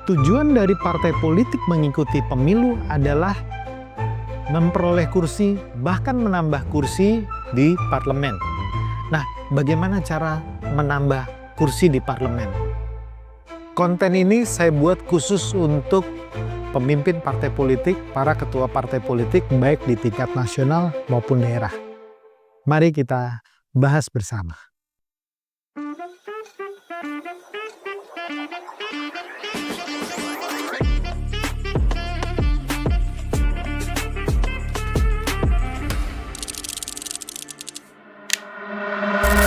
Tujuan dari partai politik mengikuti pemilu adalah memperoleh kursi, bahkan menambah kursi di parlemen. Nah, bagaimana cara menambah kursi di parlemen? Konten ini saya buat khusus untuk pemimpin partai politik, para ketua partai politik, baik di tingkat nasional maupun daerah. Mari kita bahas bersama.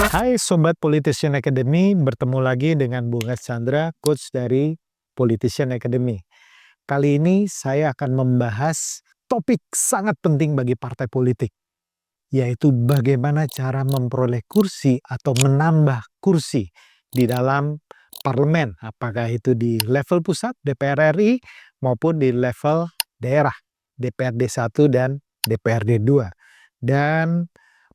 Hai Sobat Politician Academy, bertemu lagi dengan Bung Chandra, coach dari Politician Academy. Kali ini saya akan membahas topik sangat penting bagi partai politik, yaitu bagaimana cara memperoleh kursi atau menambah kursi di dalam parlemen, apakah itu di level pusat DPR RI maupun di level daerah DPRD 1 dan DPRD 2. Dan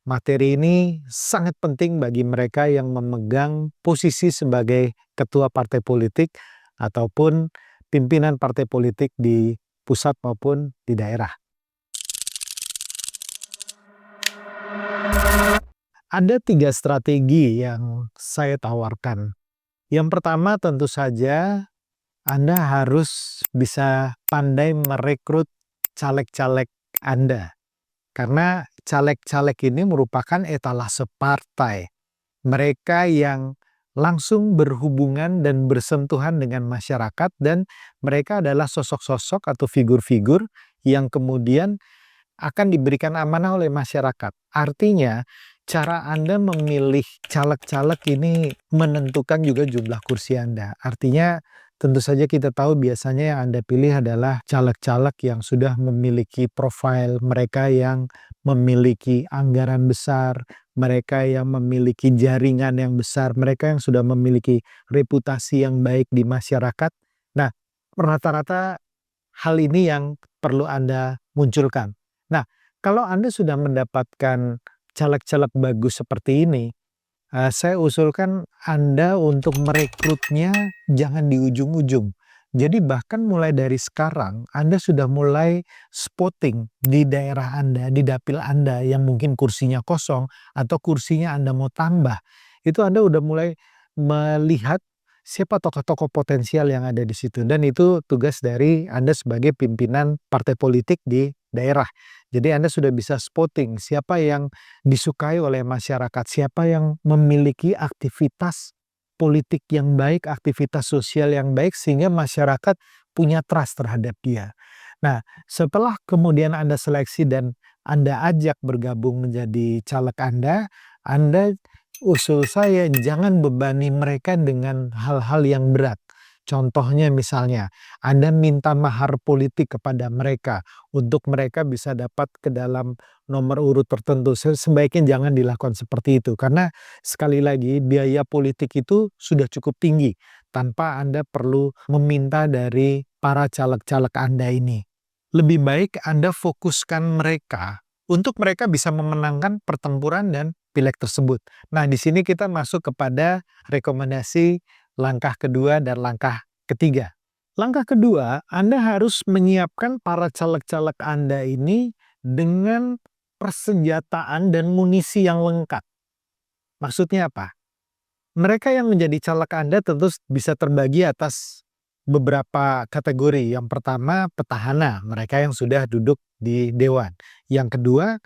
materi ini sangat penting bagi mereka yang memegang posisi sebagai ketua partai politik ataupun pimpinan partai politik di pusat maupun di daerah. Ada 3 strategi yang saya tawarkan. Yang pertama tentu saja Anda harus bisa pandai merekrut caleg-caleg Anda. Karena caleg-caleg ini merupakan etalase partai. Mereka yang langsung berhubungan dan bersentuhan dengan masyarakat, dan mereka adalah sosok-sosok atau figur-figur yang kemudian akan diberikan amanah oleh masyarakat. Artinya, cara Anda memilih caleg-caleg ini menentukan juga jumlah kursi Anda. Artinya, tentu saja kita tahu biasanya yang Anda pilih adalah caleg-caleg yang sudah memiliki profil, mereka yang memiliki anggaran besar, mereka yang memiliki jaringan yang besar, mereka yang sudah memiliki reputasi yang baik di masyarakat. Nah, rata-rata hal ini yang perlu Anda munculkan. Nah, kalau Anda sudah mendapatkan caleg-caleg bagus seperti ini, saya usulkan Anda untuk merekrutnya jangan di ujung-ujung. Jadi bahkan mulai dari sekarang, Anda sudah mulai spotting di daerah Anda, di dapil Anda yang mungkin kursinya kosong atau kursinya Anda mau tambah. Itu Anda udah mulai melihat siapa tokoh-tokoh potensial yang ada di situ. Dan itu tugas dari Anda sebagai pimpinan partai politik di daerah. Jadi Anda sudah bisa spotting siapa yang disukai oleh masyarakat, siapa yang memiliki aktivitas politik yang baik, aktivitas sosial yang baik, sehingga masyarakat punya trust terhadap dia. Nah, setelah kemudian Anda seleksi dan Anda ajak bergabung menjadi caleg Anda usul saya jangan bebani mereka dengan hal-hal yang berat. Contohnya misalnya, Anda minta mahar politik kepada mereka untuk mereka bisa dapat ke dalam nomor urut tertentu. Sebaiknya jangan dilakukan seperti itu, karena sekali lagi biaya politik itu sudah cukup tinggi tanpa Anda perlu meminta dari para caleg-caleg Anda ini. Lebih baik Anda fokuskan mereka untuk mereka bisa memenangkan pertempuran dan pileg tersebut. Nah, di sini kita masuk kepada rekomendasi langkah kedua dan langkah ketiga. Langkah kedua, Anda harus menyiapkan para caleg-caleg Anda ini dengan persenjataan dan munisi yang lengkap. Maksudnya apa? Mereka yang menjadi caleg Anda tentu bisa terbagi atas beberapa kategori. Yang pertama, petahana, mereka yang sudah duduk di dewan. Yang kedua,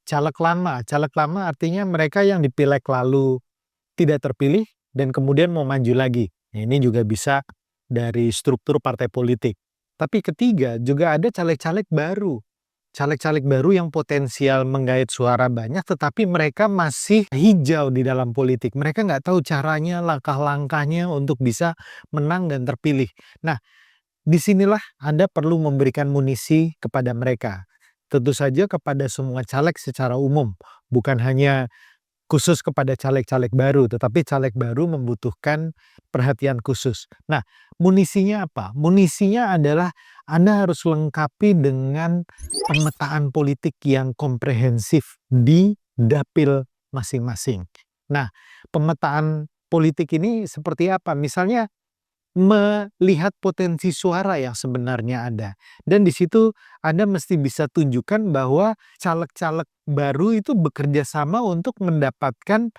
caleg lama. Caleg lama artinya mereka yang dipilek lalu tidak terpilih dan kemudian mau maju lagi. Ini juga bisa dari struktur partai politik. Tapi ketiga, juga ada caleg-caleg baru. Caleg-caleg baru yang potensial menggait suara banyak, tetapi mereka masih hijau di dalam politik. Mereka nggak tahu caranya, langkah-langkahnya untuk bisa menang dan terpilih. Nah, disinilah Anda perlu memberikan munisi kepada mereka. Tentu saja kepada semua caleg secara umum, bukan hanya khusus kepada caleg-caleg baru, tetapi caleg baru membutuhkan perhatian khusus. Nah, munisinya apa? Munisinya adalah Anda harus lengkapi dengan pemetaan politik yang komprehensif di dapil masing-masing. Nah, pemetaan politik ini seperti apa? Misalnya melihat potensi suara yang sebenarnya ada. Dan di situ Anda mesti bisa tunjukkan bahwa caleg-caleg baru itu bekerja sama untuk mendapatkan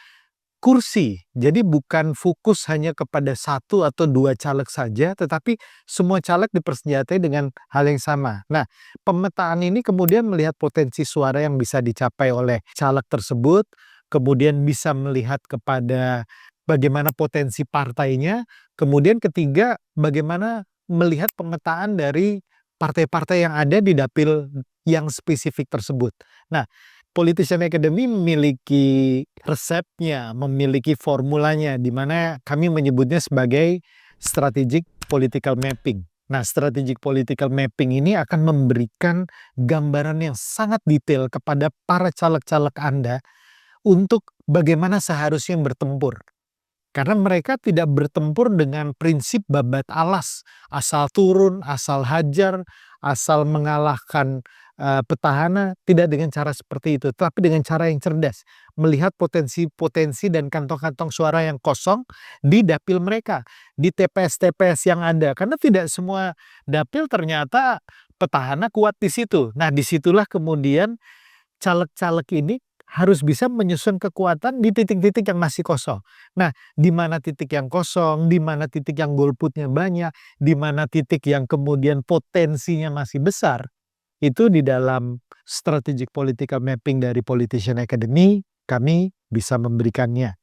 kursi. Jadi bukan fokus hanya kepada satu atau dua caleg saja, tetapi semua caleg dipersenjatai dengan hal yang sama. Nah, pemetaan ini kemudian melihat potensi suara yang bisa dicapai oleh caleg tersebut, kemudian bisa melihat kepada bagaimana potensi partainya, kemudian ketiga, bagaimana melihat pemetaan dari partai-partai yang ada di dapil yang spesifik tersebut. Nah, Politician Academy memiliki resepnya, memiliki formulanya, di mana kami menyebutnya sebagai strategic political mapping. Nah, strategic political mapping ini akan memberikan gambaran yang sangat detail kepada para caleg-caleg Anda untuk bagaimana seharusnya bertempur. Karena mereka tidak bertempur dengan prinsip babat alas, asal turun, asal hajar, asal mengalahkan petahana, tidak dengan cara seperti itu, tapi dengan cara yang cerdas, melihat potensi-potensi dan kantong-kantong suara yang kosong di dapil mereka, di TPS-TPS yang ada. Karena tidak semua dapil ternyata petahana kuat di situ. Nah, disitulah kemudian caleg-caleg ini harus bisa menyusun kekuatan di titik-titik yang masih kosong. Nah, di mana titik yang kosong, di mana titik yang golputnya banyak, di mana titik yang kemudian potensinya masih besar, itu di dalam strategic political mapping dari Politician Academy, kami bisa memberikannya.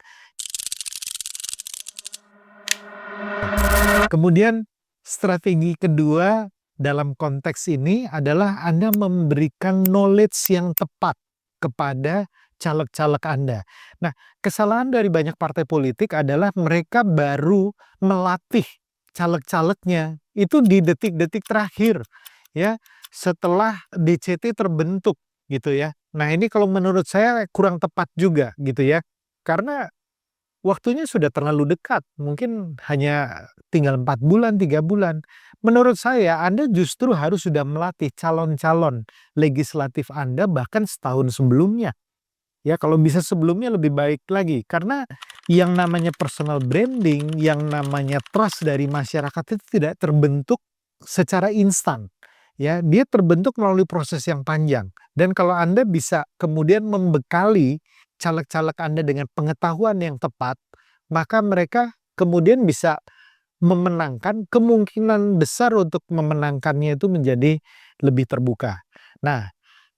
Kemudian strategi kedua dalam konteks ini adalah Anda memberikan knowledge yang tepat kepada caleg-caleg Anda. Nah, kesalahan dari banyak partai politik adalah mereka baru melatih caleg-calegnya itu di detik-detik terakhir, ya, setelah DCT terbentuk gitu ya. Nah, ini kalau menurut saya kurang tepat juga gitu ya. Karena waktunya sudah terlalu dekat, mungkin hanya tinggal 4 bulan, 3 bulan. Menurut saya Anda justru harus sudah melatih calon-calon legislatif Anda bahkan setahun sebelumnya. Ya, kalau bisa sebelumnya lebih baik lagi. Karena yang namanya personal branding, yang namanya trust dari masyarakat itu tidak terbentuk secara instan. Ya, dia terbentuk melalui proses yang panjang. Dan kalau Anda bisa kemudian membekali caleg-caleg Anda dengan pengetahuan yang tepat, maka mereka kemudian bisa memenangkan, kemungkinan besar untuk memenangkannya itu menjadi lebih terbuka. Nah,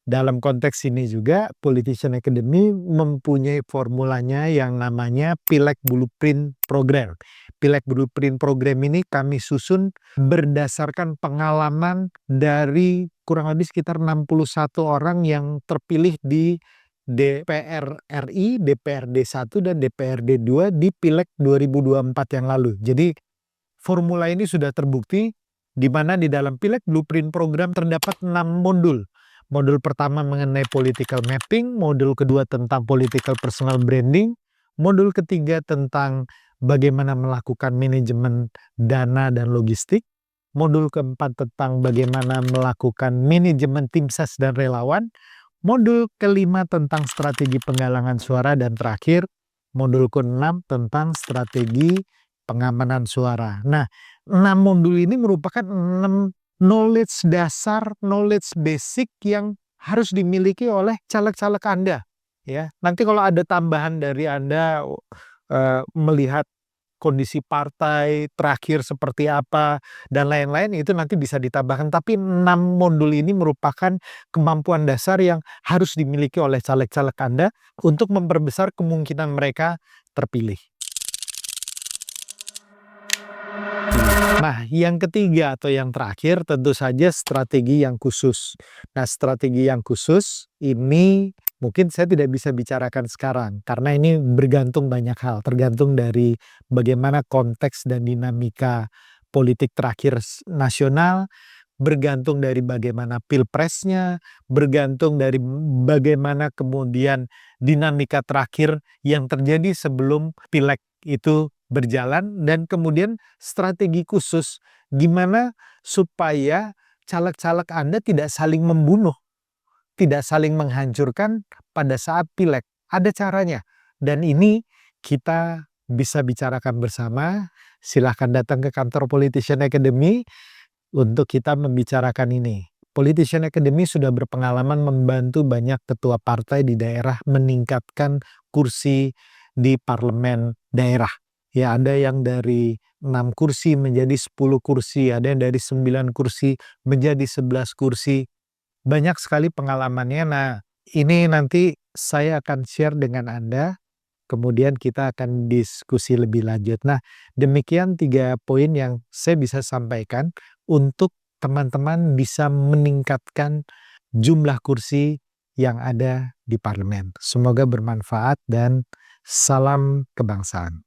dalam konteks ini juga Politician Academy mempunyai formulanya yang namanya Pileg Blueprint Program. Pileg Blueprint Program ini kami susun berdasarkan pengalaman dari kurang lebih sekitar 61 orang yang terpilih di DPR RI, DPRD 1 dan DPRD 2 di Pileg 2024 yang lalu. Jadi formula ini sudah terbukti di mana di dalam Pileg Blueprint Program terdapat 6 modul. Modul pertama mengenai political mapping, modul kedua tentang political personal branding, modul ketiga tentang bagaimana melakukan manajemen dana dan logistik, modul keempat tentang bagaimana melakukan manajemen tim ses dan relawan, modul kelima tentang strategi penggalangan suara, dan terakhir modul ke-6 tentang strategi pengamanan suara. Nah, 6 modul ini merupakan 6 knowledge dasar, knowledge basic yang harus dimiliki oleh caleg-caleg Anda. Ya, nanti kalau ada tambahan dari Anda melihat kondisi partai terakhir seperti apa dan lain-lain, itu nanti bisa ditambahkan. Tapi 6 modul ini merupakan kemampuan dasar yang harus dimiliki oleh caleg-caleg Anda untuk memperbesar kemungkinan mereka terpilih. Nah, yang ketiga atau yang terakhir tentu saja strategi yang khusus. Nah, strategi yang khusus ini mungkin saya tidak bisa bicarakan sekarang karena ini bergantung banyak hal, tergantung dari bagaimana konteks dan dinamika politik terakhir nasional, bergantung dari bagaimana pilpresnya, bergantung dari bagaimana kemudian dinamika terakhir yang terjadi sebelum pileg itu berjalan, dan kemudian strategi khusus gimana supaya caleg-caleg Anda tidak saling membunuh, tidak saling menghancurkan pada saat pileg. Ada caranya, dan ini kita bisa bicarakan bersama. silahkan datang ke kantor Politician Academy untuk kita membicarakan ini. Politician Academy sudah berpengalaman membantu banyak ketua partai di daerah meningkatkan kursi di parlemen daerah. Ya, ada yang dari 6 kursi menjadi 10 kursi, ada yang dari 9 kursi menjadi 11 kursi. Banyak sekali pengalamannya. Nah, ini nanti saya akan share dengan Anda, kemudian kita akan diskusi lebih lanjut. Nah, demikian 3 poin yang saya bisa sampaikan untuk teman-teman bisa meningkatkan jumlah kursi yang ada di parlemen. Semoga bermanfaat dan salam kebangsaan.